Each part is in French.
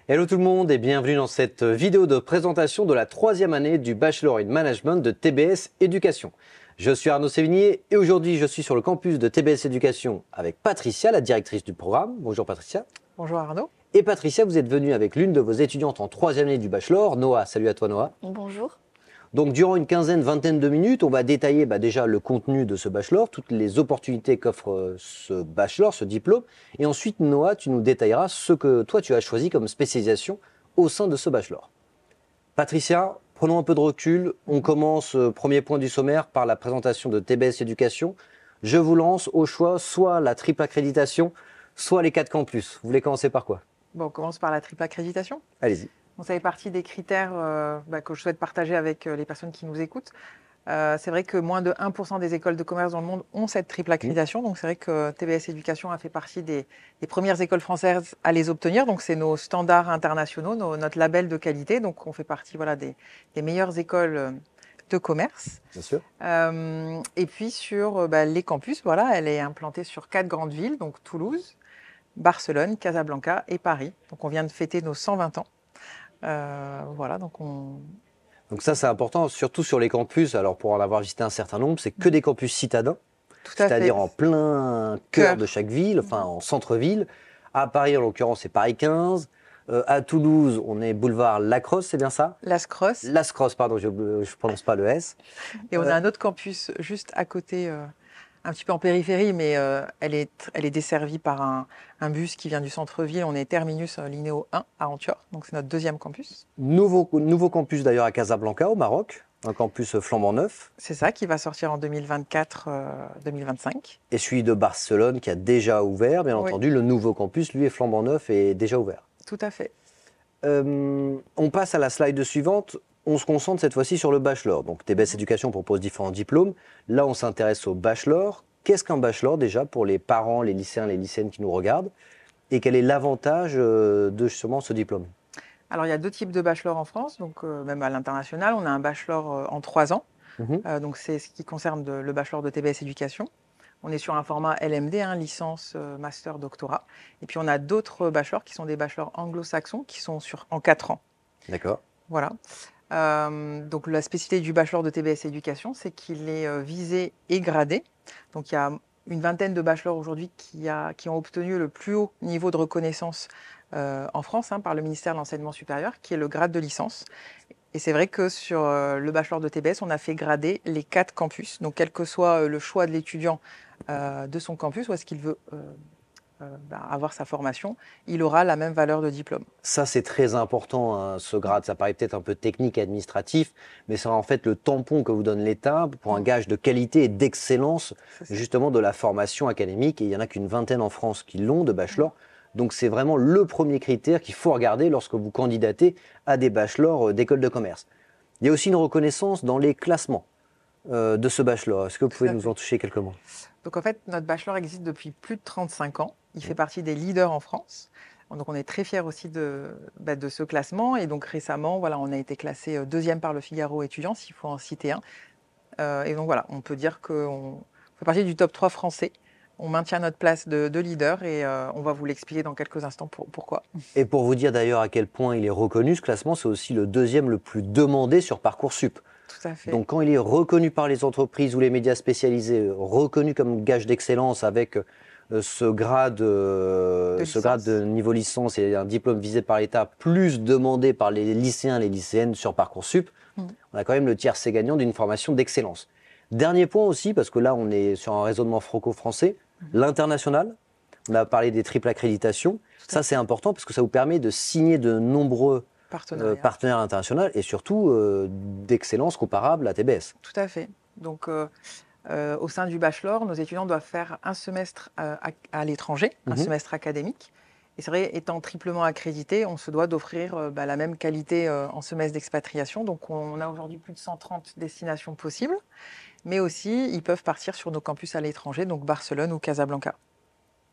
Hello tout le monde et bienvenue dans cette vidéo de présentation de la troisième année du Bachelor in Management de TBS Éducation. Je suis Arnaud Sévigné et aujourd'hui je suis sur le campus de TBS Éducation avec Patricia, la directrice du programme. Bonjour Patricia. Bonjour Arnaud. Et Patricia, vous êtes venue avec l'une de vos étudiantes en troisième année du Bachelor, Noah. Salut à toi Noah. Bonjour. Donc durant une quinzaine, vingtaine de minutes, on va détailler déjà le contenu de ce bachelor, toutes les opportunités qu'offre ce bachelor, ce diplôme. Et ensuite, Noah, tu nous détailleras ce que toi, tu as choisi comme spécialisation au sein de ce bachelor. Patricia, prenons un peu de recul. On commence, premier point du sommaire, par la présentation de TBS Éducation. Je vous lance au choix soit la triple accréditation, soit les 4 campus. Vous voulez commencer par quoi? Bon, on commence par la triple accréditation. Allez-y. Ça fait partie des critères que je souhaite partager avec les personnes qui nous écoutent. C'est vrai que moins de 1% des écoles de commerce dans le monde ont cette triple accréditation. Donc c'est vrai que TBS Éducation a fait partie des premières écoles françaises à les obtenir. Donc c'est nos standards internationaux, notre label de qualité. Donc on fait partie des meilleures écoles de commerce. Bien sûr. Et puis sur les campus, elle est implantée sur 4 grandes villes, donc Toulouse, Barcelone, Casablanca et Paris. Donc on vient de fêter nos 120 ans. Donc ça, c'est important, surtout sur les campus. Alors, pour en avoir visité un certain nombre, c'est que des campus citadins, c'est-à-dire en plein cœur de chaque ville, enfin en centre-ville. À Paris, en l'occurrence, c'est Paris 15. À Toulouse, on est boulevard Lacrosse, c'est bien ça? Lascrosse. Lascrosse, pardon, je ne prononce pas le S. Et on a un autre campus juste à côté, un petit peu en périphérie, mais elle est desservie par un bus qui vient du centre-ville. On est terminus Linéo 1 à Antioche, donc c'est notre deuxième campus. Nouveau campus d'ailleurs à Casablanca, au Maroc, un campus flambant neuf. C'est ça, qui va sortir en 2024-2025. Et celui de Barcelone qui a déjà ouvert, bien entendu. Le nouveau campus, lui, est flambant neuf et déjà ouvert. Tout à fait. On passe à la slide suivante. On se concentre cette fois-ci sur le bachelor. Donc TBS Éducation propose différents diplômes. Là, on s'intéresse au bachelor. Qu'est-ce qu'un bachelor déjà pour les parents, les lycéens, les lycéennes qui nous regardent? Et quel est l'avantage de justement ce diplôme? Alors, il y a 2 types de bachelor en France, donc même à l'international. On a un bachelor en 3 ans. Donc c'est ce qui concerne le bachelor de TBS Éducation. On est sur un format LMD, licence, master, doctorat. Et puis on a d'autres bachelors qui sont des bachelors anglo-saxons qui sont en 4 ans. D'accord. Voilà. Donc la spécificité du bachelor de TBS Éducation, c'est qu'il est visé et gradé. Donc il y a une vingtaine de bachelors aujourd'hui qui ont obtenu le plus haut niveau de reconnaissance en France par le ministère de l'Enseignement supérieur, qui est le grade de licence. Et c'est vrai que sur le bachelor de TBS, on a fait grader les 4 campus. Donc quel que soit le choix de l'étudiant de son campus, où est-ce qu'il veut avoir sa formation, il aura la même valeur de diplôme. Ça, c'est très important, ce grade. Ça paraît peut-être un peu technique et administratif, mais c'est en fait le tampon que vous donne l'État pour un gage de qualité et d'excellence, justement, de la formation académique. Et il n'y en a qu'une vingtaine en France qui l'ont, de bachelor. Donc c'est vraiment le premier critère qu'il faut regarder lorsque vous candidatez à des bachelors d'école de commerce. Il y a aussi une reconnaissance dans les classements de ce bachelor. Est-ce que vous pouvez nous en toucher quelques mots? Donc en fait, notre bachelor existe depuis plus de 35 ans. Il fait partie des leaders en France. Donc on est très fiers aussi de ce classement. Et donc récemment, on a été classé 2e par le Figaro étudiant, s'il faut en citer un. Et donc voilà, on peut dire qu'on fait partie du top 3 français. On maintient notre place de leader et on va vous l'expliquer dans quelques instants pourquoi. Et pour vous dire d'ailleurs à quel point il est reconnu, ce classement, c'est aussi le 2e le plus demandé sur Parcoursup. Tout à fait. Donc quand il est reconnu par les entreprises ou les médias spécialisés, reconnu comme gage d'excellence avec ce grade de niveau licence et un diplôme visé par l'État, plus demandé par les lycéens, les lycéennes sur Parcoursup, on a quand même le tiercé gagnant d'une formation d'excellence. Dernier point aussi, parce que là on est sur un raisonnement franco-français, l'international. On a parlé des triples accréditations. Ça c'est important parce que ça vous permet de signer de nombreux partenaires internationaux et surtout d'excellence comparable à TBS. Tout à fait. Donc au sein du bachelor, nos étudiants doivent faire un semestre à l'étranger, un semestre académique. Et c'est vrai, étant triplement accrédité, on se doit d'offrir la même qualité en semestre d'expatriation. Donc on a aujourd'hui plus de 130 destinations possibles, mais aussi ils peuvent partir sur nos campus à l'étranger, donc Barcelone ou Casablanca.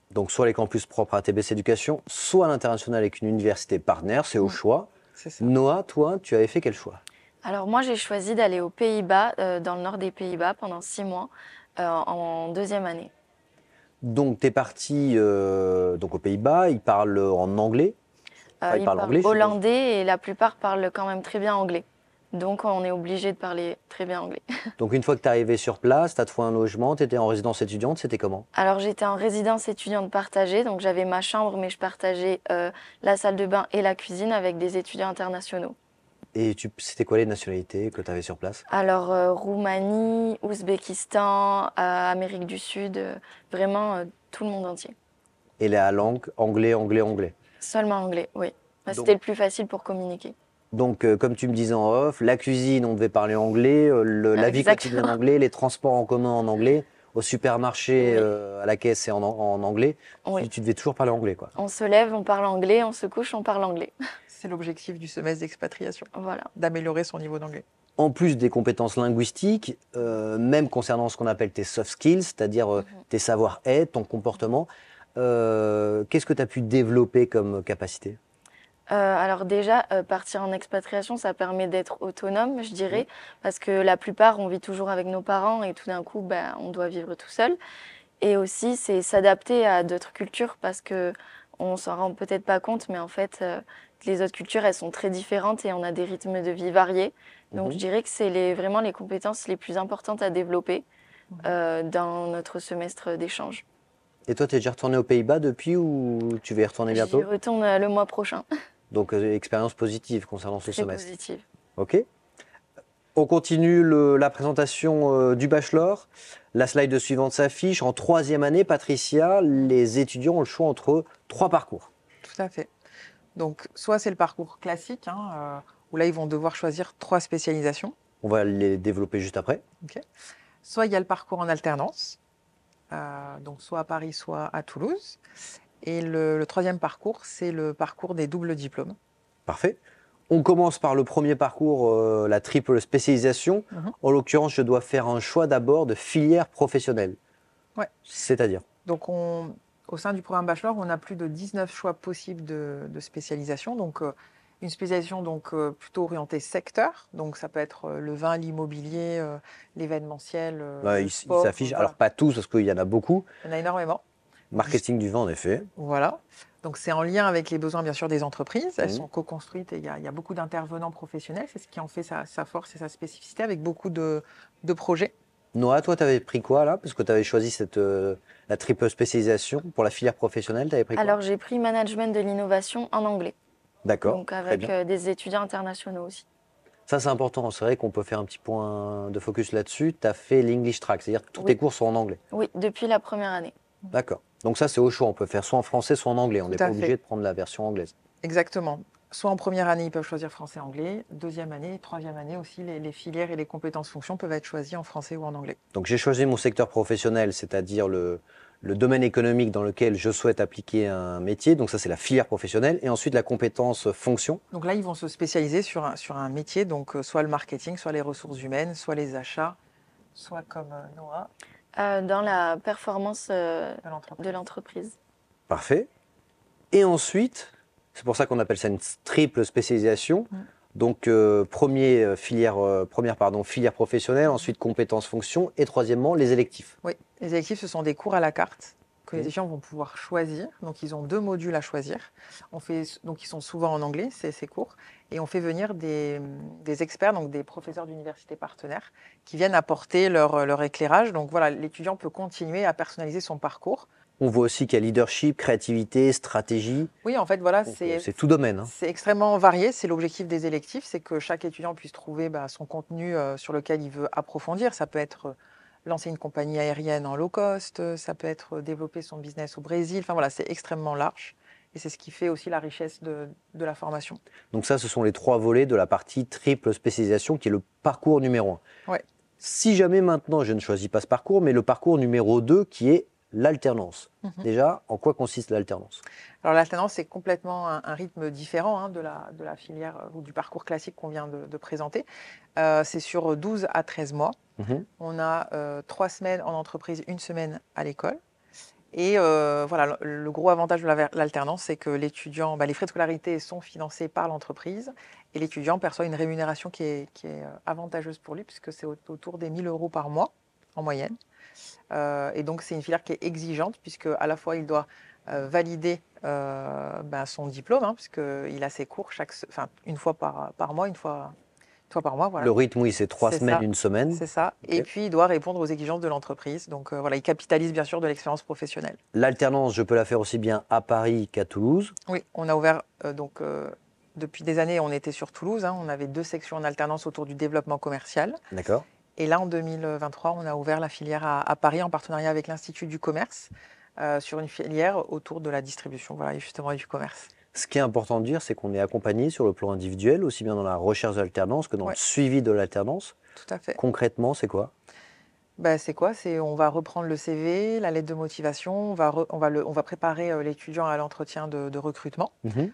Donc soit les campus propres à TBS Éducation, soit à l'international avec une université partenaire, c'est au choix. C'est ça. Noah, toi, tu avais fait quel choix? Alors moi, j'ai choisi d'aller aux Pays-Bas, dans le nord des Pays-Bas, pendant 6 mois, en 2e année. Donc tu es parti donc aux Pays-Bas, ils parlent en anglais? Ils Ils parlent parlent anglais, je suppose. hollandais et la plupart parlent quand même très bien anglais. Donc, on est obligé de parler très bien anglais. Donc une fois que tu es arrivé sur place, tu as trouvé un logement, tu étais en résidence étudiante, c'était comment? Alors, j'étais en résidence étudiante partagée, donc j'avais ma chambre, mais je partageais la salle de bain et la cuisine avec des étudiants internationaux. Et c'était quoi les nationalités que tu avais sur place? Alors, Roumanie, Ouzbékistan, Amérique du Sud, vraiment tout le monde entier. Et la langue, anglais, anglais, anglais. Seulement anglais, oui. Bah, Donc, c'était le plus facile pour communiquer. donc, comme tu me disais en off, la cuisine, on devait parler anglais, la vie quotidienne en Exactement. anglais, les transports en commun en anglais, au supermarché, Oui, à la caisse et en anglais. oui. Tu devais toujours parler anglais, quoi. On se lève, on parle anglais, on se couche, on parle anglais. C'est l'objectif du semestre d'expatriation, Voilà. d'améliorer son niveau d'anglais. En plus des compétences linguistiques, même concernant ce qu'on appelle tes soft skills, c'est-à-dire tes savoir-être, ton comportement, qu'est-ce que tu as pu développer comme capacité? Alors déjà, partir en expatriation, ça permet d'être autonome, je dirais, parce que la plupart, on vit toujours avec nos parents et tout d'un coup, ben, on doit vivre tout seul. Et aussi, c'est s'adapter à d'autres cultures parce que on s'en rend peut-être pas compte, mais en fait, les autres cultures, elles sont très différentes et on a des rythmes de vie variés. Donc, je dirais que c'est vraiment les compétences les plus importantes à développer dans notre semestre d'échange. Et toi, tu es déjà retourné aux Pays-Bas depuis ou tu vas y retourner J'y bientôt? retourne le mois prochain. Donc, expérience positive concernant ce Très semestre. positive. OK. On continue la présentation du bachelor. La slide suivante s'affiche. En troisième année, Patricia, les étudiants ont le choix entre 3 parcours. Tout à fait. Donc, soit c'est le parcours classique, où là, ils vont devoir choisir 3 spécialisations. On va les développer juste après. Soit il y a le parcours en alternance, donc soit à Paris, soit à Toulouse. Et le troisième parcours, c'est le parcours des doubles diplômes. Parfait. On commence par le premier parcours, la triple spécialisation. En l'occurrence, je dois faire un choix d'abord de filière professionnelle. Ouais. C'est-à-dire? Donc, au sein du programme bachelor, on a plus de 19 choix possibles de spécialisation. Donc, une spécialisation plutôt orientée secteur. Donc, ça peut être le vin, l'immobilier, l'événementiel, le Il sport. s'affiche. Voilà. Alors, pas tous, parce qu'il y en a beaucoup. Il y en a énormément. Marketing du vin, en effet. Voilà. Donc, c'est en lien avec les besoins, bien sûr, des entreprises. Elles sont co-construites et il y a beaucoup d'intervenants professionnels. C'est ce qui en fait sa force et sa spécificité avec beaucoup de projets. Noah, toi, tu avais pris quoi là? Parce que tu avais choisi la triple spécialisation pour la filière professionnelle. Tu avais pris quoi? Alors, j'ai pris management de l'innovation en anglais. D'accord. Donc, très avec bien. des étudiants internationaux aussi. Ça, c'est important. C'est vrai qu'on peut faire un petit point de focus là-dessus. Tu as fait l'English Track, c'est-à-dire que tous tes cours sont en anglais. Oui, depuis la première année. D'accord. Donc, ça, c'est au choix. On peut faire soit en français, soit en anglais. On n'est Tout à pas obligé fait. de prendre la version anglaise. Exactement. Soit en première année, ils peuvent choisir français-anglais. Deuxième année, troisième année aussi, les filières et les compétences fonctions peuvent être choisies en français ou en anglais. Donc, j'ai choisi mon secteur professionnel, c'est-à-dire le domaine économique dans lequel je souhaite appliquer un métier. Donc, ça, c'est la filière professionnelle. Et ensuite, la compétence fonction. Donc là, ils vont se spécialiser sur un métier, donc soit le marketing, soit les ressources humaines, soit les achats, soit comme Noah, Dans la performance de de l'entreprise. Parfait. Et ensuite, c'est pour ça qu'on appelle ça une triple spécialisation. Donc, première filière professionnelle, ensuite compétences fonctions et troisièmement, les électifs. Oui, les électifs, ce sont des cours à la carte que les étudiants vont pouvoir choisir. Donc, ils ont 2 modules à choisir. Donc, ils sont souvent en anglais, ces cours. Et on fait venir des experts, donc des professeurs d'université partenaires, qui viennent apporter leur éclairage. Donc, voilà, l'étudiant peut continuer à personnaliser son parcours. On voit aussi qu'il y a leadership, créativité, stratégie. Oui, en fait, voilà, Donc, c'est tout domaine. Hein. c'est extrêmement varié. C'est l'objectif des électifs, c'est que chaque étudiant puisse trouver son contenu sur lequel il veut approfondir. Ça peut être lancer une compagnie aérienne en low cost, ça peut être développer son business au Brésil. Enfin voilà, c'est extrêmement large. Et c'est ce qui fait aussi la richesse de la formation. Donc ça, ce sont les 3 volets de la partie triple spécialisation qui est le parcours numéro 1. Ouais. Si jamais maintenant, je ne choisis pas ce parcours, mais le parcours numéro 2 qui est l'alternance. Déjà, en quoi consiste l'alternance? Alors l'alternance, c'est complètement un rythme différent de la filière ou du parcours classique qu'on vient de présenter. C'est sur 12 à 13 mois. On a 3 semaines en entreprise, 1 semaine à l'école. Et voilà, le gros avantage de l'alternance, c'est que l'étudiant, les frais de scolarité sont financés par l'entreprise et l'étudiant perçoit une rémunération qui est avantageuse pour lui, puisque c'est autour des 1 000 € par mois en moyenne. Et donc, c'est une filière qui est exigeante, puisque à la fois, il doit valider son diplôme, hein, puisqu'il a ses cours une fois par mois, une fois par mois. Voilà. Le rythme, oui, c'est 3 semaines, une semaine. C'est ça. Okay. Et puis, il doit répondre aux exigences de l'entreprise. Donc, voilà, il capitalise bien sûr de l'expérience professionnelle. L'alternance, je peux la faire aussi bien à Paris qu'à Toulouse. Oui, on a ouvert, depuis des années, on était sur Toulouse. Hein, on avait 2 sections en alternance autour du développement commercial. D'accord. Et là, en 2023, on a ouvert la filière à Paris en partenariat avec l'Institut du commerce sur une filière autour de la distribution, voilà, et justement, et du commerce. Ce qui est important de dire, c'est qu'on est accompagné sur le plan individuel, aussi bien dans la recherche de l'alternance que dans le suivi de l'alternance. Tout à fait. Concrètement, c'est quoi ? C'est quoi ? On va reprendre le CV, la lettre de motivation, on va préparer l'étudiant à l'entretien de recrutement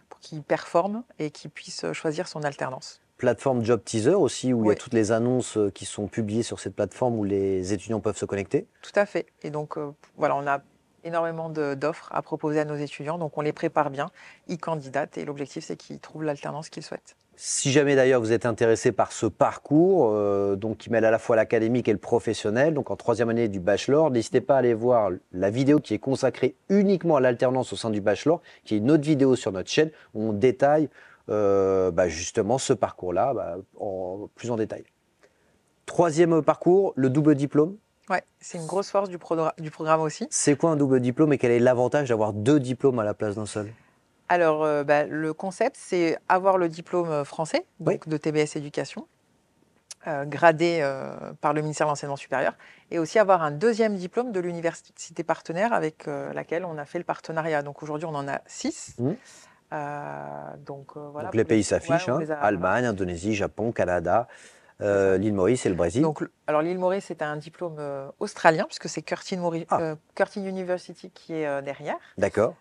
pour qu'il performe et qu'il puisse choisir son alternance. Plateforme Job Teaser aussi, où il y a toutes les annonces qui sont publiées sur cette plateforme où les étudiants peuvent se connecter. Tout à fait. Et donc, voilà, on a énormément d'offres à proposer à nos étudiants, donc on les prépare bien, ils candidatent et l'objectif c'est qu'ils trouvent l'alternance qu'ils souhaitent. Si jamais d'ailleurs vous êtes intéressé par ce parcours, donc qui mêle à la fois l'académique et le professionnel, donc en 3e année du bachelor, n'hésitez pas à aller voir la vidéo qui est consacrée uniquement à l'alternance au sein du bachelor, qui est une autre vidéo sur notre chaîne où on détaille justement ce parcours-là plus en détail. 3e parcours, le double diplôme. Ouais, c'est une grosse force du programme aussi. C'est quoi un double diplôme et quel est l'avantage d'avoir 2 diplômes à la place d'un seul ? Alors, le concept, c'est avoir le diplôme français, donc de TBS Éducation, gradé par le ministère de l'Enseignement supérieur, et aussi avoir un 2e diplôme de l'université partenaire avec laquelle on a fait le partenariat. Donc aujourd'hui, on en a 6. Voilà, donc les pays s'affichent, Allemagne, Indonésie, Japon, Canada, l'île Maurice et le Brésil. Alors l'île Maurice, c'est un diplôme australien, puisque c'est Curtin University qui est derrière. D'accord.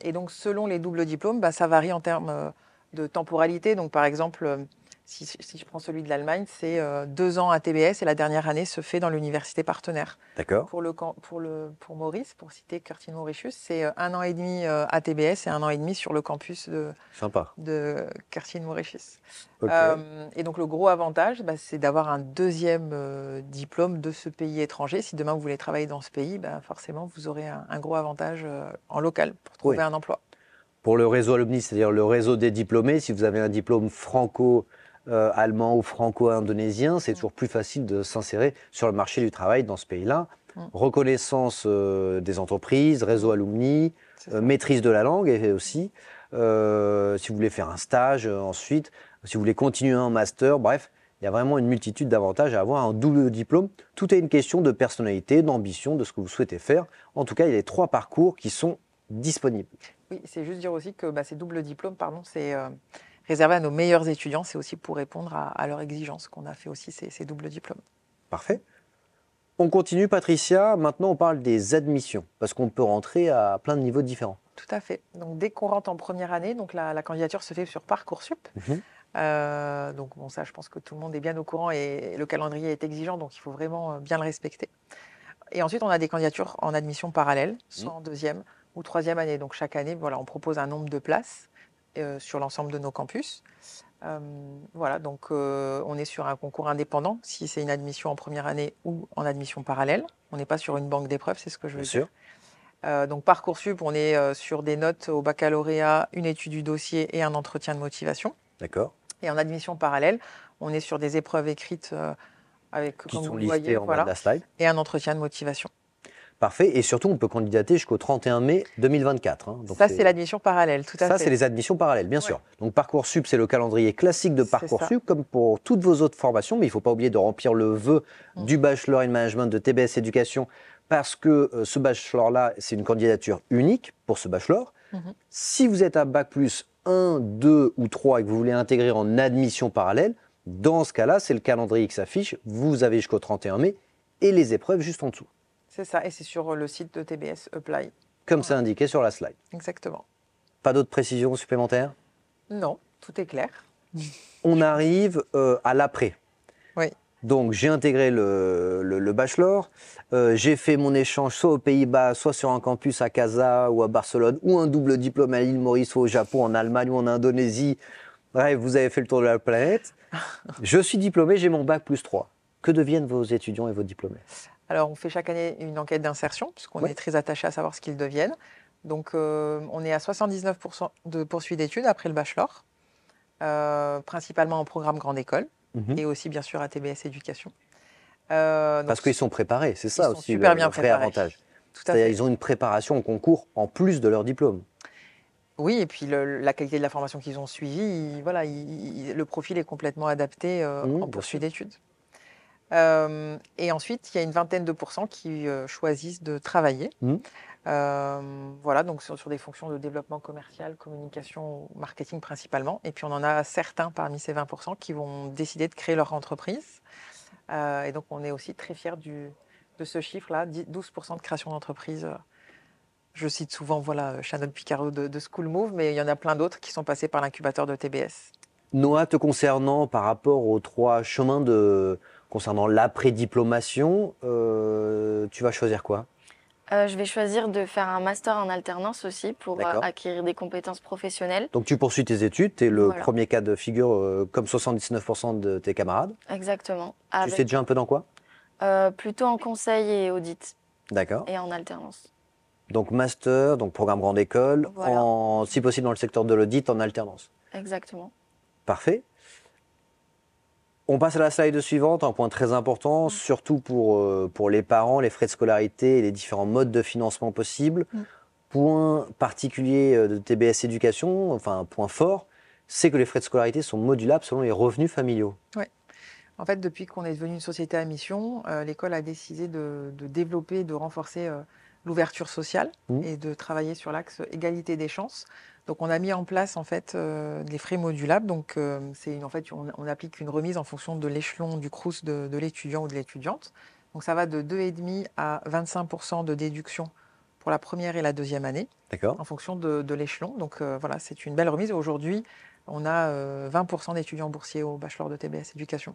Et donc selon les doubles diplômes, ça varie en termes de temporalité. Donc par exemple, si je prends celui de l'Allemagne, c'est 2 ans à TBS et la dernière année se fait dans l'université partenaire. D'accord. Pour Maurice, pour citer Curtin Mauritius, c'est 1 an et demi à TBS et 1 an et demi sur le campus de Curtin Mauritius. Okay. Et donc le gros avantage, c'est d'avoir un 2e diplôme de ce pays étranger. Si demain vous voulez travailler dans ce pays, forcément vous aurez un gros avantage en local pour trouver un emploi. Pour le réseau alumni, c'est-à-dire le réseau des diplômés, si vous avez un diplôme franco-allemand ou franco-indonésien, c'est toujours plus facile de s'insérer sur le marché du travail dans ce pays-là. Reconnaissance des entreprises, réseau alumni, maîtrise de la langue aussi. Si vous voulez faire un stage ensuite, si vous voulez continuer un master, bref, il y a vraiment une multitude d'avantages à avoir un double diplôme. Tout est une question de personnalité, d'ambition, de ce que vous souhaitez faire. En tout cas, il y a les 3 parcours qui sont disponibles. Oui, c'est juste dire aussi que ces doubles diplômes, c'est réservé à nos meilleurs étudiants. C'est aussi pour répondre à leurs exigences qu'on a fait aussi ces doubles diplômes. Parfait. On continue, Patricia. Maintenant, on parle des admissions, parce qu'on peut rentrer à plein de niveaux différents. Tout à fait. Donc, dès qu'on rentre en première année, donc la candidature se fait sur Parcoursup. Ça, je pense que tout le monde est bien au courant et le calendrier est exigeant, donc il faut vraiment bien le respecter. Et ensuite, on a des candidatures en admission parallèle, soit en 2e ou 3e année. Donc, chaque année, on propose un nombre de places sur l'ensemble de nos campus. On est sur un concours indépendant, si c'est une admission en première année ou en admission parallèle. On n'est pas sur une banque d'épreuves, c'est ce que je veux dire. Donc Parcoursup, on est sur des notes au baccalauréat, une étude du dossier et un entretien de motivation. D'accord. Et en admission parallèle, on est sur des épreuves écrites qui sont listées en bas de la slide. Et un entretien de motivation. Parfait. Et surtout, on peut candidater jusqu'au 31 mai 2024. Donc ça, c'est l'admission parallèle, tout à fait. Ça, c'est les admissions parallèles, bien sûr. Donc Parcoursup, c'est le calendrier classique de Parcoursup, comme pour toutes vos autres formations. Mais il ne faut pas oublier de remplir le vœu du Bachelor in Management de TBS Éducation, parce que ce bachelor-là, c'est une candidature unique pour ce bachelor. Si vous êtes à Bac plus 1, 2 ou 3 et que vous voulez intégrer en admission parallèle, dans ce cas-là, c'est le calendrier qui s'affiche. Vous avez jusqu'au 31 mai et les épreuves juste en dessous. C'est ça, et c'est sur le site de TBS Apply. Comme c'est indiqué sur la slide. Exactement. Pas d'autres précisions supplémentaires ? Non, tout est clair. On arrive à l'après. Oui. Donc, j'ai intégré le bachelor, j'ai fait mon échange soit aux Pays-Bas, soit sur un campus à Casa ou à Barcelone, ou un double diplôme à l'île Maurice, soit au Japon, en Allemagne ou en Indonésie. Bref, vous avez fait le tour de la planète. Je suis diplômé, j'ai mon Bac plus 3. Que deviennent vos étudiants et vos diplômés ? Alors, on fait chaque année une enquête d'insertion, puisqu'on est très attaché à savoir ce qu'ils deviennent. Donc, on est à 79% de poursuite d'études après le bachelor, principalement en programme grande école et aussi, bien sûr, à TBS Éducation. Parce qu'ils sont préparés, c'est ça aussi super bien le vrai avantage. C'est-à-dire ils ont une préparation au concours en plus de leur diplôme. Oui, et puis la qualité de la formation qu'ils ont suivie, voilà, le profil est complètement adapté en poursuite d'études. Et ensuite, il y a une vingtaine de pourcents qui choisissent de travailler. Voilà, donc sur des fonctions de développement commercial, communication, marketing principalement. Et puis on en a certains parmi ces 20% qui vont décider de créer leur entreprise. Et donc on est aussi très fiers de ce chiffre-là, 12% de création d'entreprise. Je cite souvent voilà, Shannon Picaro de School Move, mais il y en a plein d'autres qui sont passés par l'incubateur de TBS. Noah, te concernant par rapport aux 3 chemins concernant l'après-diplomation, tu vas choisir quoi? Je vais choisir de faire un master en alternance aussi pour acquérir des compétences professionnelles. Donc tu poursuis tes études, tu es le premier cas de figure comme 79% de tes camarades. Exactement. Tu sais déjà un peu dans quoi? Plutôt en conseil et audit. D'accord. Et en alternance. Donc master, donc programme grande école, si possible dans le secteur de l'audit en alternance. Exactement. Parfait. On passe à la slide suivante, un point très important, surtout pour les parents, les frais de scolarité et les différents modes de financement possibles. Point particulier de TBS Éducation, enfin un point fort, c'est que les frais de scolarité sont modulables selon les revenus familiaux. Oui. En fait, depuis qu'on est devenu une société à mission, l'école a décidé de développer, de renforcer l'ouverture sociale et de travailler sur l'axe égalité des chances. Donc, on a mis en place en fait des frais modulables. Donc, en fait, on applique une remise en fonction de l'échelon du CROUS de l'étudiant ou de l'étudiante. Donc, ça va de 2,5 à 25% de déduction pour la première et la deuxième année, en fonction de l'échelon. Donc, voilà, c'est une belle remise. Aujourd'hui, on a 20% d'étudiants boursiers au bachelor de TBS Éducation.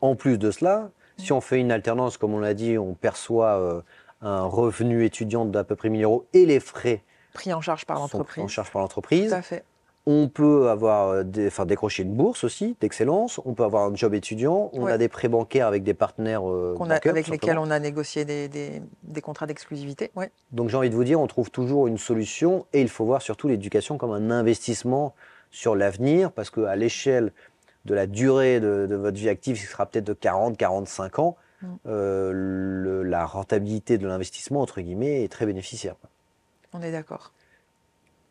En plus de cela, si on fait une alternance, comme on l'a dit, on perçoit un revenu étudiant d'à peu près 1 000 € et les frais pris en charge par l'entreprise. Pris en charge par l'entreprise. Tout à fait. On peut avoir décrocher une bourse aussi d'excellence. On peut avoir un job étudiant. On a des prêts bancaires avec des partenaires avec lesquels on a négocié des contrats d'exclusivité. Donc j'ai envie de vous dire, on trouve toujours une solution et il faut voir surtout l'éducation comme un investissement sur l'avenir parce qu'à l'échelle de la durée de votre vie active, qui sera peut-être de 40-45 ans, la rentabilité de l'investissement, entre guillemets, est très bénéficiaire. On est d'accord.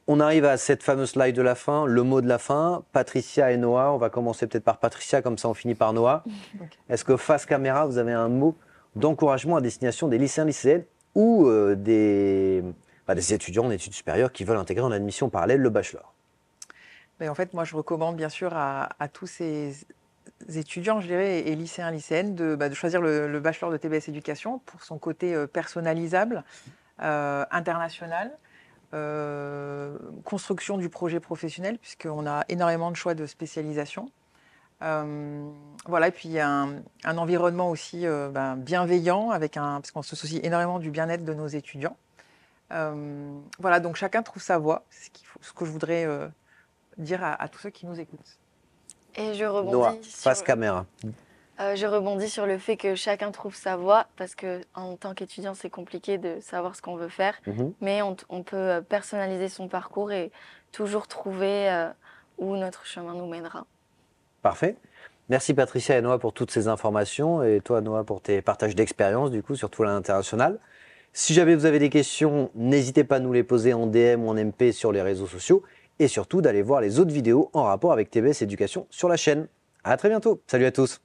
On arrive à cette fameuse slide de la fin, le mot de la fin. Patricia et Noah, on va commencer peut-être par Patricia, comme ça on finit par Noah. Est-ce que face caméra, vous avez un mot d'encouragement à destination des lycéens, lycéennes ou des étudiants en études supérieures qui veulent intégrer en admission parallèle le bachelor? En fait, moi, je recommande bien sûr à tous ces étudiants, je dirais, et lycéens, lycéennes, de choisir le bachelor de TBS Éducation pour son côté personnalisable, international, construction du projet professionnel, puisqu'on a énormément de choix de spécialisation. Voilà, et puis il y a un environnement aussi bienveillant, parce qu'on se soucie énormément du bien-être de nos étudiants. Voilà, donc chacun trouve sa voie, c'est ce que je voudrais dire à tous ceux qui nous écoutent. Et je rebondis Noah, face caméra. Je rebondis sur le fait que chacun trouve sa voie, parce qu'en tant qu'étudiant, c'est compliqué de savoir ce qu'on veut faire, mais on peut personnaliser son parcours et toujours trouver où notre chemin nous mènera. Parfait. Merci Patricia et Noah pour toutes ces informations, et toi Noah pour tes partages d'expérience, du coup, surtout à l'international. Si jamais vous avez des questions, n'hésitez pas à nous les poser en DM ou en MP sur les réseaux sociaux, et surtout d'aller voir les autres vidéos en rapport avec TBS Éducation sur la chaîne. À très bientôt. Salut à tous.